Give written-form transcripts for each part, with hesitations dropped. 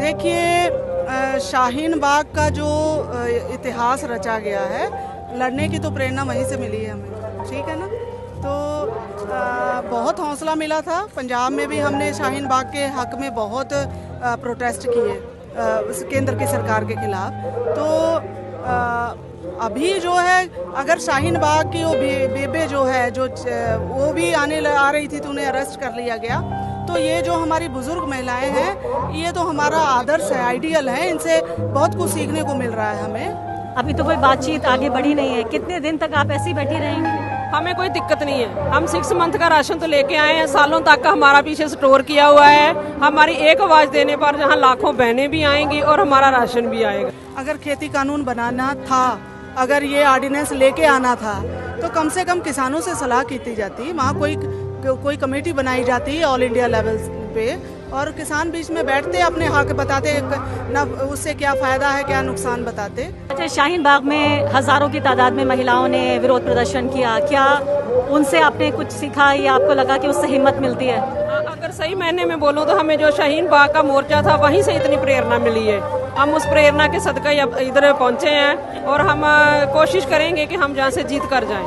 देखिए, शाहीन बाग का जो इतिहास रचा गया है, लड़ने की तो प्रेरणा वहीं से मिली है हमें, ठीक है ना। तो बहुत हौसला मिला था। पंजाब में भी हमने शाहीन बाग के हक में बहुत प्रोटेस्ट किए केंद्र की सरकार के खिलाफ। तो अभी जो है, अगर शाहीन बाग की वो बेबे जो है, जो वो भी आ रही थी तो उन्हें अरेस्ट कर लिया गया। तो ये जो हमारी बुजुर्ग महिलाएं हैं, ये तो हमारा आदर्श है, आइडियल है। इनसे बहुत कुछ सीखने को मिल रहा है हमें। अभी तो कोई बातचीत आगे बढ़ी नहीं है, कितने दिन तक आप ऐसी बैठी रहेंगी? हमें कोई दिक्कत नहीं है। हम 6 मंथ का राशन तो लेके आए हैं, सालों तक का हमारा पीछे स्टोर किया हुआ है। हमारी एक आवाज देने पर जहाँ लाखों बहनें भी आएंगी और हमारा राशन भी आएगा। अगर खेती कानून बनाना था, अगर ये ऑर्डिनेंस लेके आना था, तो कम से कम किसानों से सलाह की जाती। वहाँ कोई कमेटी बनाई जाती ऑल इंडिया लेवल पे, और किसान बीच में बैठते, अपने हक बताते, ना उससे क्या फायदा है क्या नुकसान बताते। अच्छा, शाहीन बाग में हजारों की तादाद में महिलाओं ने विरोध प्रदर्शन किया, क्या उनसे आपने कुछ सीखा या आपको लगा कि उससे हिम्मत मिलती है? अगर सही मायने में बोलूं तो हमें जो शाहीन बाग का मोर्चा था, वहीं से इतनी प्रेरणा मिली है। हम उस प्रेरणा के सदका इधर पहुंचे हैं और हम कोशिश करेंगे कि हम जहाँ से जीत कर जाएं।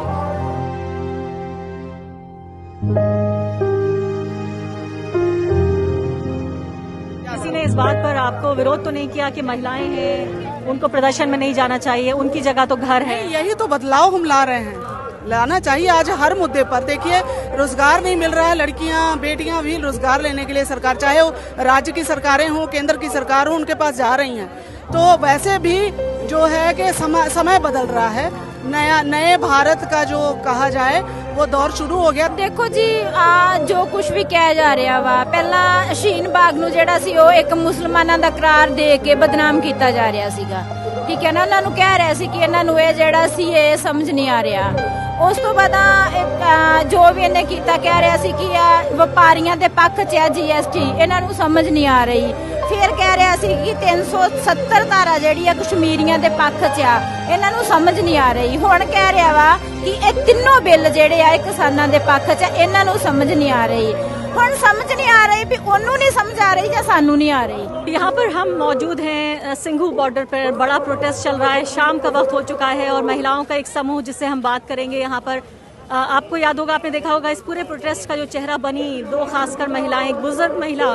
किसी ने इस बात पर आपको विरोध तो नहीं किया कि महिलाएं हैं, उनको प्रदर्शन में नहीं जाना चाहिए, उनकी जगह तो घर है? यही तो बदलाव हम ला रहे हैं, लाना चाहिए। आज हर मुद्दे पर देखिए, रोजगार नहीं मिल रहा है, लड़कियां बेटियां भी रोजगार लेने के लिए सरकार, चाहे वो राज्य की सरकारें हों, केंद्र की सरकार हो, उनके पास जा रही हैं। तो वैसे भी जो है कि समय बदल रहा है, नए भारत का जो कहा जाए वो दौर शुरू हो गया। देखो जी, जो कुछ भी कहा जा रहा वा, पहला शाहीन बाग ਨੂੰ ਜਿਹੜਾ ਸੀ ਉਹ ਇੱਕ ਮੁਸਲਮਾਨਾਂ ਦਾ ਕਰਾਰ ਦੇ ਕੇ ਬਦਨਾਮ ਕੀਤਾ ਜਾ ਰਿਹਾ ਸੀਗਾ, ਠੀਕ ਹੈ ਨਾ। ਉਹਨਾਂ ਨੂੰ ਕਹਿ ਰਿਹਾ ਸੀ ਕਿ ਇਹਨਾਂ ਨੂੰ ਇਹ ਜਿਹੜਾ ਸੀ ਇਹ ਸਮਝ ਨਹੀਂ ਆ ਰਿਹਾ। ਉਸ ਤੋਂ ਬਾਅਦ ਜੋ ਵੀ ਇਹਨੇ ਕੀਤਾ, ਕਹਿ ਰਿਹਾ ਸੀ ਕਿ ਵਪਾਰੀਆਂ ਦੇ ਪੱਖ 'ਚ ਹੈ GST, ਇਹਨਾਂ ਨੂੰ ਸਮਝ ਨਹੀਂ ਆ ਰਹੀ। ਫਿਰ ਕਹਿ ਰਿਹਾ ਸੀ ਕਿ 370 ਧਾਰਾ ਜਿਹੜੀ ਆ ਕਸ਼ਮੀਰੀਆਂ ਦੇ ਪੱਖ 'ਚ ਆ, ਇਹਨਾਂ ਨੂੰ ਸਮਝ ਨਹੀਂ ਆ ਰਹੀ। ਹੁਣ ਕਹਿ ਰਿਹਾ ਵਾ ਕਿ ਇਹ ਤਿੰਨੋਂ ਬਿੱਲ ਜਿਹੜੇ ਆ ਕਿਸਾਨਾਂ ਦੇ ਪੱਖ 'ਚ, ਇਹਨਾਂ ਨੂੰ ਸਮਝ नहीं आ रही। ਹੁਣ समझ नहीं आ रही भी ਉਹਨੂੰ नहीं समझ आ रही या सानू नहीं आ रही। यहाँ पर हम मौजूद हैं सिंघू बॉर्डर पर, बड़ा प्रोटेस्ट चल रहा है, शाम का वक्त हो चुका है और महिलाओं का एक समूह जिससे हम बात करेंगे यहाँ पर, आपको याद होगा, आपने देखा होगा, इस पूरे प्रोटेस्ट का जो चेहरा बनी दो खासकर महिलाएं, एक बुजुर्ग महिला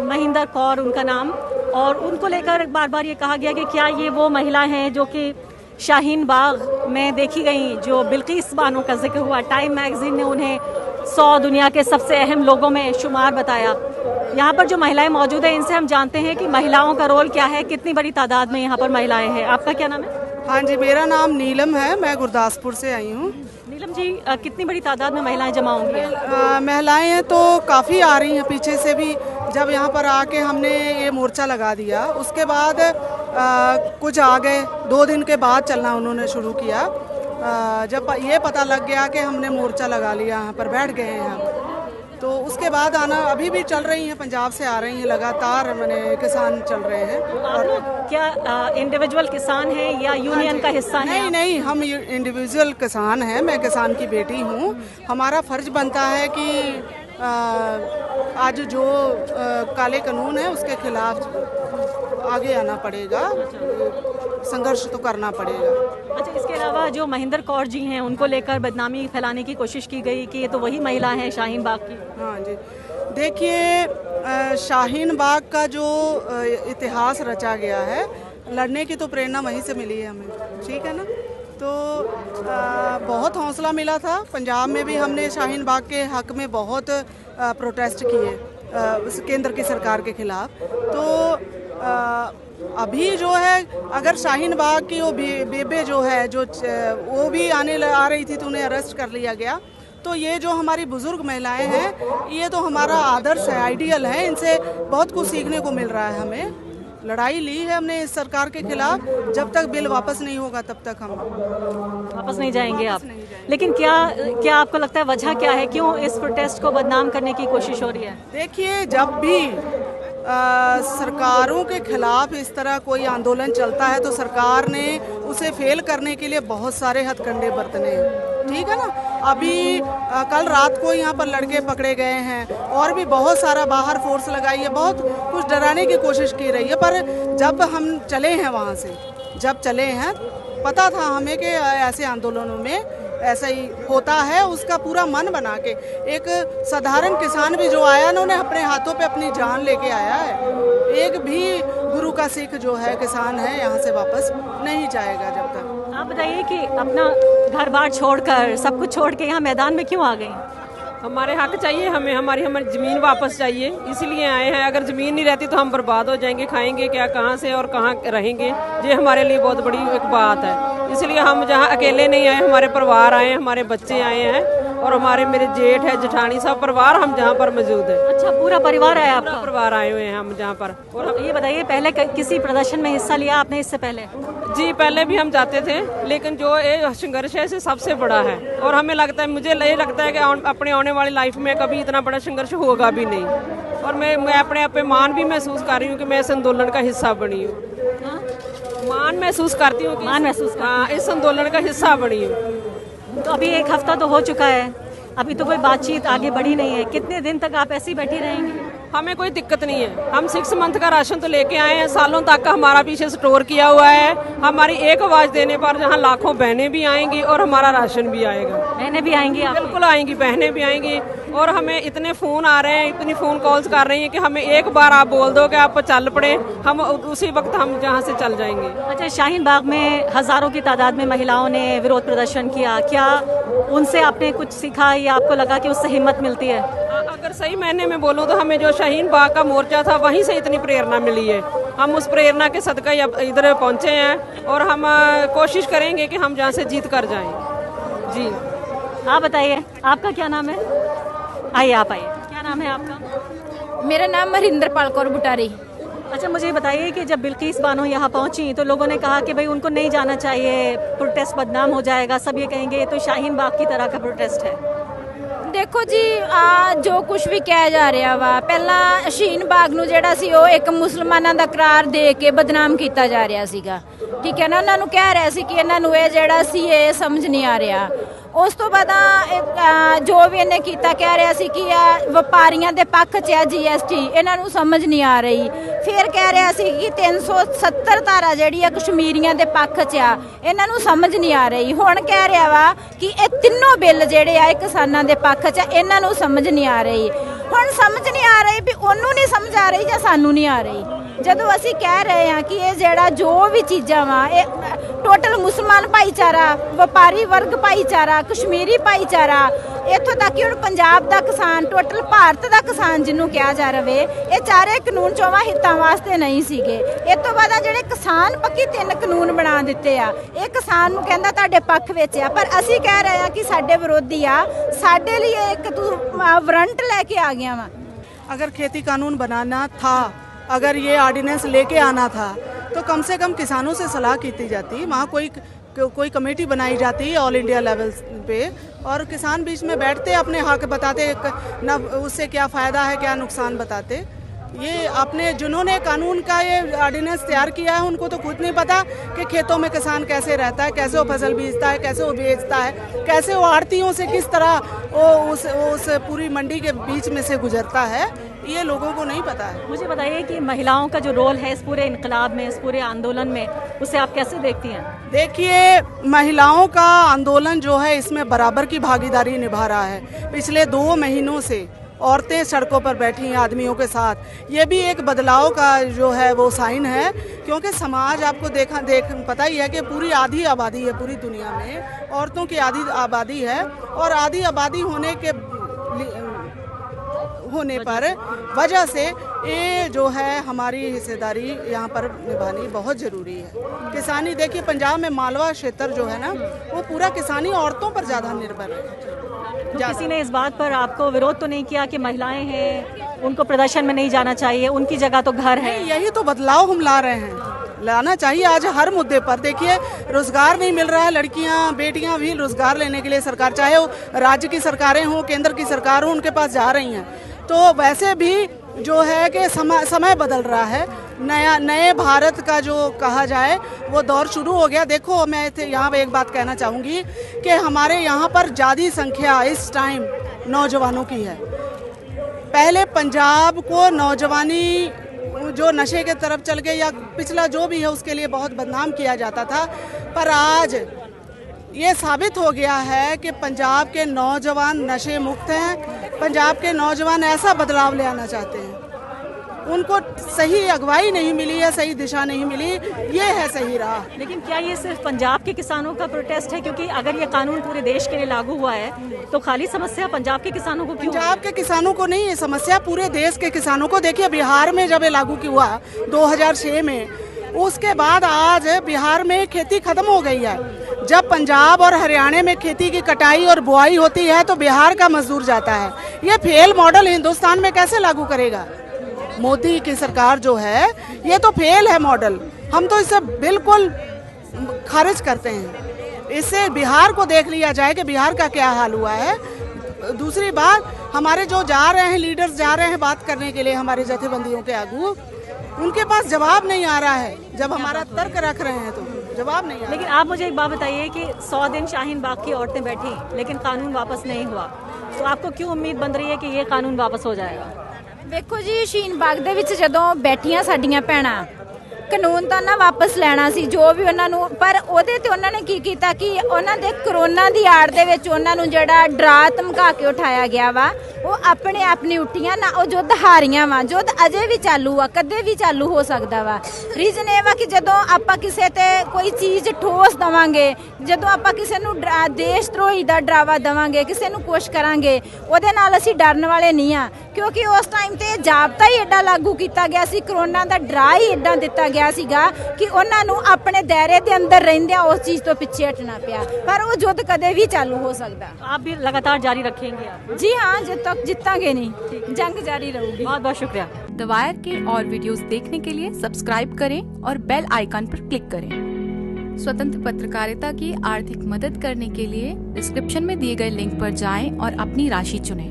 महिंदर कौर उनका नाम, और उनको लेकर बार बार ये कहा गया कि क्या ये वो महिला हैं जो कि शाहीन बाग में देखी गई, जो बिल्किस बानो का जिक्र हुआ। टाइम मैगजीन ने उन्हें 100 दुनिया के सबसे अहम लोगों में शुमार बताया। यहाँ पर जो महिलाएं मौजूद हैं, इनसे हम जानते हैं कि महिलाओं का रोल क्या है, कितनी बड़ी तादाद में यहाँ पर महिलाएं हैं। आपका क्या नाम है? हाँ जी, मेरा नाम नीलम है, मैं गुरदासपुर से आई हूँ। नीलम जी, कितनी बड़ी तादाद में महिलाएं जमा होंगी? महिलाएं तो काफ़ी आ रही हैं पीछे से भी। जब यहाँ पर आके हमने ये मोर्चा लगा दिया, उसके बाद कुछ आ गए, 2 दिन के बाद चलना उन्होंने शुरू किया। जब ये पता लग गया कि हमने मोर्चा लगा लिया, यहाँ पर बैठ गए हैं हम, तो उसके बाद आना अभी भी चल रही हैं, पंजाब से आ रही हैं लगातार, मैंने किसान चल रहे हैं। और क्या इंडिविजुअल किसान हैं या यूनियन का हिस्सा हैं? नहीं, हम इंडिविजुअल किसान हैं, मैं किसान की बेटी हूँ। हमारा फर्ज बनता है कि आज जो काले कानून है उसके खिलाफ आगे आना पड़ेगा, संघर्ष तो करना पड़ेगा। अच्छा, इसके अलावा जो महिंदर कौर जी हैं, उनको लेकर बदनामी फैलाने की कोशिश की गई कि ये तो वही महिला हैं शाहीन बाग की। हाँ जी, देखिए, शाहीन बाग का जो इतिहास रचा गया है, लड़ने की तो प्रेरणा वहीं से मिली है हमें, ठीक है ना। तो बहुत हौसला मिला था। पंजाब में भी हमने शाहीन बाग के हक में बहुत प्रोटेस्ट किए केंद्र की सरकार के खिलाफ। तो अभी जो है, अगर शाहीन बाग की वो बेबे जो है, जो वो भी आ रही थी तो उन्हें अरेस्ट कर लिया गया। तो ये जो हमारी बुजुर्ग महिलाएं हैं, ये तो हमारा आदर्श है, आइडियल है। इनसे बहुत कुछ सीखने को मिल रहा है हमें। लड़ाई ली है हमने इस सरकार के खिलाफ, जब तक बिल वापस नहीं होगा तब तक हम वापस नहीं जाएंगे आप। लेकिन क्या आपको लगता है वजह क्या है, क्यों इस प्रोटेस्ट को बदनाम करने की कोशिश हो रही है? देखिए, जब भी सरकारों के खिलाफ इस तरह कोई आंदोलन चलता है तो सरकार ने उसे फेल करने के लिए बहुत सारे हथकंडे बरतने हैं। ठीक है ना। अभी कल रात को यहाँ पर लड़के पकड़े गए हैं और भी बहुत सारा बाहर फोर्स लगाई है, बहुत कुछ डराने की कोशिश की रही है। पर जब हम चले हैं वहाँ से, जब चले हैं, पता था हमें कि ऐसे आंदोलनों में ऐसा ही होता है। उसका पूरा मन बना के एक साधारण किसान भी जो आया ना, उन्हें अपने हाथों पे अपनी जान लेके आया है। एक भी गुरु का सिख जो है, किसान है, यहाँ से वापस नहीं जाएगा जब तक। आप बताइए कि अपना घर बार छोड़कर, सब कुछ छोड़ के यहाँ मैदान में क्यों आ गई? हमारे हक चाहिए, हमें हमारी ज़मीन वापस चाहिए, इसलिए आए हैं। अगर ज़मीन नहीं रहती तो हम बर्बाद हो जाएंगे, खाएंगे क्या, कहाँ से और कहाँ रहेंगे। ये हमारे लिए बहुत बड़ी एक बात है। इसलिए हम जहाँ अकेले नहीं आए, हमारे परिवार आए हैं, हमारे बच्चे आए हैं और हमारे मेरे जेठ है, जेठानी, सब परिवार हम जहाँ पर मौजूद है। अच्छा, पूरा परिवार है आपका? पूरा परिवार आए हुए हैं हम जहाँ पर। और ये बताइए, पहले किसी प्रदर्शन में हिस्सा लिया आपने इससे पहले? जी, पहले भी हम जाते थे, लेकिन जो ये संघर्ष है इसे सबसे बड़ा है। और हमें लगता है, मुझे ये लगता है कि अपने आने वाली लाइफ में कभी इतना बड़ा संघर्ष होगा भी नहीं। और मैं अपने आप पे मान भी महसूस कर रही हूँ कि मैं इस आंदोलन का हिस्सा बनी हूँ। मान महसूस करती हूँ, मान महसूस हाँ, इस आंदोलन का हिस्सा बनी हूँ। तो अभी एक हफ्ता तो हो चुका है, अभी तो कोई बातचीत आगे बढ़ी नहीं है। कितने दिन तक आप ऐसी बैठी रहेंगी? हमें कोई दिक्कत नहीं है। हम 6 मंथ का राशन तो लेके आए हैं, सालों तक का हमारा पीछे स्टोर किया हुआ है। हमारी एक आवाज देने पर जहाँ लाखों बहनें भी आएंगी और हमारा राशन भी आएगा। बहनें भी आएंगी आप? बिल्कुल आएंगी, बहनें भी आएंगी। और हमें इतने फ़ोन आ रहे हैं, इतनी फ़ोन कॉल्स कर रही हैं कि हमें एक बार आप बोल दो कि आप चल पड़े, हम उसी वक्त हम जहाँ से चल जाएंगे। अच्छा, शाहीन बाग में हजारों की तादाद में महिलाओं ने विरोध प्रदर्शन किया, क्या उनसे आपने कुछ सीखा या आपको लगा कि उससे हिम्मत मिलती है? अगर सही मायने में बोलूँ तो हमें जो शाहीन बाग का मोर्चा था, वहीं से इतनी प्रेरणा मिली है। हम उस प्रेरणा के सदका इधर पहुँचे हैं और हम कोशिश करेंगे कि हम जहाँ से जीत कर जाएं। जी, आप बताइए, आपका क्या नाम है? आइए, आप आइए, क्या नाम है आपका? मेरा नाम हरिंदरपाल कौर बुटारी। अच्छा, मुझे बताइए कि जब बिल्किस बानो यहाँ पहुंची तो लोगों ने कहा कि भाई उनको नहीं जाना चाहिए, प्रोटेस्ट बदनाम हो जाएगा, सब ये कहेंगे ये तो शाहीन बाग की तरह का प्रोटेस्ट है। ਦੇਖੋ ਜੀ, ਜੋ ਕੁਝ ਵੀ ਕਿਹਾ ਜਾ ਰਿਹਾ ਵਾ, ਪਹਿਲਾਂ ਸ਼ਹੀਨ ਬਾਗ ਨੂੰ ਜਿਹੜਾ ਸੀ ਉਹ ਇੱਕ ਮੁਸਲਮਾਨਾਂ ਦਾ ਕਰਾਰ ਦੇ ਕੇ ਬਦਨਾਮ ਕੀਤਾ ਜਾ ਰਿਹਾ ਸੀਗਾ। ਠੀਕ ਹੈ ਨਾ, ਉਹਨਾਂ ਨੂੰ ਕਹਿ ਰਿਹਾ ਸੀ ਕਿ ਇਹਨਾਂ ਨੂੰ ਇਹ ਜਿਹੜਾ ਸੀ ਇਹ ਸਮਝ ਨਹੀਂ ਆ ਰਿਹਾ। ਉਸ ਤੋਂ ਬਾਅਦ ਜੋ ਵੀ ਇਹਨੇ ਕੀਤਾ, ਕਹਿ ਰਿਹਾ ਸੀ ਕਿ ਵਪਾਰੀਆਂ ਦੇ ਪੱਖ 'ਚ ਆ GST, ਇਹਨਾਂ ਨੂੰ ਸਮਝ ਨਹੀਂ ਆ ਰਹੀ। ਫਿਰ ਕਹਿ ਰਿਹਾ ਸੀ ਕਿ 370 ਧਾਰਾ ਜਿਹੜੀ ਆ ਕਸ਼ਮੀਰੀਆਂ ਦੇ ਪੱਖ 'ਚ ਆ, ਇਹਨਾਂ ਨੂੰ ਸਮਝ ਨਹੀਂ ਆ ਰਹੀ। ਹੁਣ ਕਹਿ ਰਿਹਾ ਵਾ ਕਿ ਇਹ ਤਿੰਨੋਂ ਬਿੱਲ ਜਿਹੜੇ ਆ ਇਹ ਕਿਸਾਨਾਂ ਦੇ ਪੱਖ 'ਚ, ਇਹਨਾਂ ਨੂੰ ਸਮਝ ਨਹੀਂ ਆ ਰਹੀ। ਹੁਣ ਸਮਝ ਨਹੀਂ ਆ ਰਹੀ ਵੀ ਉਹਨੂੰ ਨਹੀਂ ਸਮਝ ਆ ਰਹੀ ਜਾਂ ਸਾਨੂੰ ਨਹੀਂ ਆ ਰਹੀ। ਜਦੋਂ ਅਸੀਂ ਕਹਿ ਰਹੇ ਹਾਂ ਕਿ ਇਹ ਜਿਹੜਾ ਜੋ ਵੀ ਚੀਜ਼ਾਂ ਵਾ, ਇਹ ਟੋਟਲ ਮੁਸਲਮਾਨ ਭਾਈਚਾਰਾ, ਵਪਾਰੀ ਵਰਗ ਭਾਈਚਾਰਾ, ਕਸ਼ਮੀਰੀ ਭਾਈਚਾਰਾ, ਇੱਥੋਂ ਤੱਕ ਕਿ ਹੁਣ ਪੰਜਾਬ ਦਾ ਕਿਸਾਨ, ਟੋਟਲ ਭਾਰਤ ਦਾ ਕਿਸਾਨ ਜਿਹਨੂੰ ਕਿਹਾ ਜਾ ਰਵੇ, ਇਹ ਚਾਰੇ ਕਾਨੂੰਨ ਚੌਵਾਂ ਹਿੱਤਾਂ ਵਾਸਤੇ ਨਹੀਂ ਸੀਗੇ। ਇਸ ਤੋਂ ਬਾਅਦ ਜਿਹੜੇ ਕਿਸਾਨ ਪੱਕੀ 3 ਕਾਨੂੰਨ ਬਣਾ ਦਿੱਤੇ ਆ, ਇਹ ਕਿਸਾਨ ਨੂੰ ਕਹਿੰਦਾ ਤੁਹਾਡੇ ਪੱਖ ਵਿੱਚ ਆ, ਪਰ ਅਸੀਂ ਕਹਿ ਰਹੇ ਹਾਂ ਕਿ ਸਾਡੇ ਵਿਰੋਧੀ ਆ। ਸਾਡੇ ਲਈ ਇੱਕ ਤੂੰ ਵਾਰੰਟ ਲੈ ਕੇ ਆ ਗਿਆ ਵਾ। अगर खेती कानून बनाना था, अगर ये ऑर्डिनेंस लेके आना था, तो कम से कम किसानों से सलाह की जाती, वहाँ कोई कमेटी बनाई जाती ऑल इंडिया लेवल पे, और किसान बीच में बैठते, अपने हक बताते, न उससे क्या फ़ायदा है क्या नुकसान बताते। ये अपने जिन्होंने कानून का ये ऑर्डिनेंस तैयार किया है, उनको तो खुद नहीं पता कि खेतों में किसान कैसे रहता है, कैसे वो फसल बीजता है, कैसे वो बेचता है, कैसे वो आड़तियों से किस तरह वो उस पूरी मंडी के बीच में से गुजरता है। ये लोगों को नहीं पता है। मुझे बताइए कि महिलाओं का जो रोल है इस पूरे इनकलाब में, इस पूरे आंदोलन में, उसे आप कैसे देखती हैं? देखिए, महिलाओं का आंदोलन जो है इसमें बराबर की भागीदारी निभा रहा है। पिछले 2 महीनों से औरतें सड़कों पर बैठी हैं आदमियों के साथ। ये भी एक बदलाव का जो है वो साइन है, क्योंकि समाज आपको पता ही है कि पूरी आधी आबादी है पूरी दुनिया में, औरतों की आधी आबादी है, और आधी आबादी होने पर वजह से ये जो है हमारी हिस्सेदारी यहाँ पर निभानी बहुत ज़रूरी है। किसानी, देखिए पंजाब में मालवा क्षेत्र जो है ना, वो पूरा किसानी औरतों पर ज़्यादा निर्भर है। तो किसी ने इस बात पर आपको विरोध तो नहीं किया कि महिलाएं हैं, उनको प्रदर्शन में नहीं जाना चाहिए, उनकी जगह तो घर है? यही तो बदलाव हम ला रहे हैं, लाना चाहिए। आज हर मुद्दे पर देखिए, रोजगार नहीं मिल रहा है, लड़कियां बेटियां भी रोजगार लेने के लिए सरकार, चाहे वो राज्य की सरकारें हों, केंद्र की सरकार हो, उनके पास जा रही हैं। तो वैसे भी जो है कि समय बदल रहा है, नए भारत का जो कहा जाए वो दौर शुरू हो गया। देखो, मैं यहाँ पे एक बात कहना चाहूँगी कि हमारे यहाँ पर ज़्यादा संख्या इस टाइम नौजवानों की है। पहले पंजाब को नौजवानी जो नशे के तरफ चल गए या पिछला जो भी है उसके लिए बहुत बदनाम किया जाता था, पर आज ये साबित हो गया है कि पंजाब के नौजवान नशे मुक्त हैं। पंजाब के नौजवान ऐसा बदलाव ले आना चाहते हैं, उनको सही अगुवाई नहीं मिली है, सही दिशा नहीं मिली, ये है सही राह। लेकिन क्या ये सिर्फ पंजाब के किसानों का प्रोटेस्ट है? क्योंकि अगर ये कानून पूरे देश के लिए लागू हुआ है तो खाली समस्या पंजाब के किसानों को क्यों? पंजाब के किसानों को नहीं, ये समस्या पूरे देश के किसानों को। देखिए, बिहार में जब ये लागू हुआ 2006 में, उसके बाद आज बिहार में खेती खत्म हो गई है। जब पंजाब और हरियाणा में खेती की कटाई और बुआई होती है तो बिहार का मजदूर जाता है। ये फेल मॉडल हिंदुस्तान में कैसे लागू करेगा मोदी की सरकार जो है? ये तो फेल है मॉडल। हम तो इसे बिल्कुल खारिज करते हैं। इससे बिहार को देख लिया जाए कि बिहार का क्या हाल हुआ है। दूसरी बात, हमारे जो जा रहे हैं लीडर्स जा रहे हैं बात करने के लिए, हमारे जथेबंदियों के आगू, उनके पास जवाब नहीं आ रहा है। जब हमारा तर्क रख रहे हैं तो जवाब नहीं आ रहा। लेकिन आप मुझे एक बात बताइए कि 100 दिन शाहीन बाग की औरतें बैठी लेकिन कानून वापस नहीं हुआ, तो आपको क्यों उम्मीद बन रही है कि ये कानून वापस हो जाएगा? ਵੇਖੋ ਜੀ, ਸ਼ਹੀਨ ਬਾਗ ਦੇ ਵਿੱਚ ਜਦੋਂ ਬੈਠੀਆਂ ਸਾਡੀਆਂ ਭੈਣਾਂ, ਕਾਨੂੰਨ ਤਾਂ ਨਾ ਵਾਪਸ ਲੈਣਾ ਸੀ ਜੋ ਵੀ ਉਹਨਾਂ ਨੂੰ, ਪਰ ਉਹਦੇ ਤੇ ਉਹਨਾਂ ਨੇ ਕੀ ਕੀਤਾ ਕਿ ਉਹਨਾਂ ਦੇ ਕਰੋਨਾ ਦੀ ਆੜ ਦੇ ਵਿੱਚ ਉਹਨਾਂ ਨੂੰ ਜਿਹੜਾ ਡਰਾ ਧਮਕਾ ਕੇ ਉਠਾਇਆ ਗਿਆ ਵਾ, ਉਹ ਆਪਣੇ ਆਪ ਨਹੀਂ ਉੱਠੀਆਂ ਨਾ। ਉਹ ਯੁੱਧ ਹਾਰੀਆਂ ਵਾ, ਯੁੱਧ ਅਜੇ ਵੀ ਚਾਲੂ ਆ, ਕਦੇ ਵੀ ਚਾਲੂ ਹੋ ਸਕਦਾ ਵਾ। ਰੀਜ਼ਨ ਇਹ ਵਾ ਕਿ ਜਦੋਂ ਆਪਾਂ ਕਿਸੇ ਤੇ ਕੋਈ ਚੀਜ਼ ਠੋਸ ਦਵਾਂਗੇ, ਜਦੋਂ ਆਪਾਂ ਕਿਸੇ ਨੂੰ ਦੇਸ਼ ਧਰੋਹੀ ਦਾ ਡਰਾਵਾ ਦਵਾਂਗੇ, ਕਿਸੇ ਨੂੰ ਕੁਛ ਕਰਾਂਗੇ, ਉਹਦੇ ਨਾਲ ਅਸੀਂ ਡਰਨ ਵਾਲੇ ਨਹੀਂ ਆ। ਕਿਉਂਕਿ ਉਸ ਟਾਈਮ ਤੇ ਜਾਬਤਾ ਹੀ ਐਡਾ ਲਾਗੂ ਕੀਤਾ ਗਿਆ ਸੀ, ਕਰੋਨਾ ਦਾ ਡਰਾ ਹੀ ਐਡਾ ਦਿੱਤਾ ਗਿਆ ਸੀਗਾ ਕਿ ਉਹਨਾਂ ਨੂੰ ਆਪਣੇ ਦਾਇਰੇ ਦੇ ਅੰਦਰ ਰਹਿੰਦਿਆਂ ਉਸ ਚੀਜ਼ ਤੋਂ ਪਿੱਛੇ ਹਟਣਾ ਪਿਆ। ਪਰ ਉਹ ਯੁੱਧ ਕਦੇ ਵੀ ਚਾਲੂ ਹੋ ਸਕਦਾ। आप भी लगातार जारी रखेंगे आप? जी हाँ, जब तक जीतांगे नहीं, जंग जारी रहेगी। बहुत बहुत शुक्रिया। द वायर के और वीडियोस देखने के लिए सब्सक्राइब करें और बेल आइकन पर क्लिक करें। स्वतंत्र पत्रकारिता की आर्थिक मदद करने के लिए डिस्क्रिप्शन में दिए गए लिंक पर जाएं और अपनी राशि चुनें।